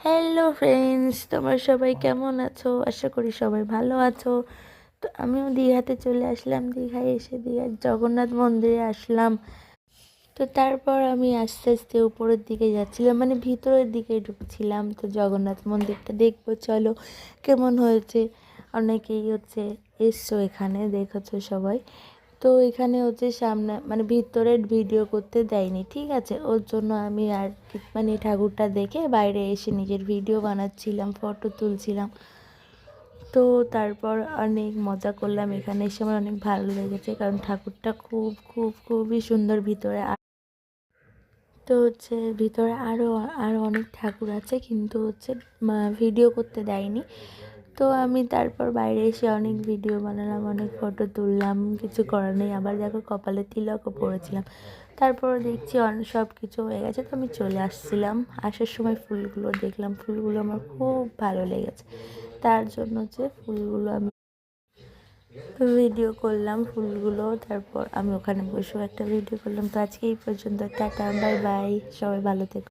Hello friends, তোমরা সবাই কেমন আছো? আশা করি সবাই ভালো আছো। তো আমিও দীঘাতে চলে আসলাম। দীঘায় এসে দীঘার জগন্নাথ মন্দিরে আসলাম। তো তারপর আমি আস্তে আস্তে উপরের দিকে যাচ্ছিলাম, মানে ভিতরের দিকে ঢুকছিলাম। তো জগন্নাথ মন্দিরটা দেখবো, চলো কেমন হয়েছে। অনেকেই এসছো এখানে, দেখেছো সবাই। তো এখানে সামনে মানে ভিতরের ভিডিও করতে দেয়নি, ঠিক আছে। ওর জন্য আমি আর মানে ঠাকুরটা দেখে বাইরে এসে নিজের ভিডিও বানাচ্ছিলাম, ফটো তুলছিলাম। তো তারপর অনেক মজা করলাম। এখানে এসে আমার অনেক ভালো লেগেছে, কারণ ঠাকুরটা খুবই সুন্দর ভিতরে। তো ভিতরে আরও আরও অনেক ঠাকুর আছে, কিন্তু ভিডিও করতে দেয়নি। তো আমি তারপর বাইরে এসে অনেক ভিডিও বানালাম, অনেক ফটো তুললাম। কিছু করার নেই, আবার দেখো কপালে তিলকও পরেছিলাম। তারপর দেখছি সব কিছু হয়ে গেছে, তো আমি চলে আসছিলাম। আসার সময় ফুলগুলো দেখলাম, ফুলগুলো আমার খুব ভালো লেগেছে। তার জন্য ফুলগুলো আমি ভিডিও করলাম, ফুলগুলো। তারপর আমি ওখানে বসেও একটা ভিডিও করলাম। তো আজকে এই পর্যন্ত, টাটা, বাই বাই, সবাই ভালো থেকো।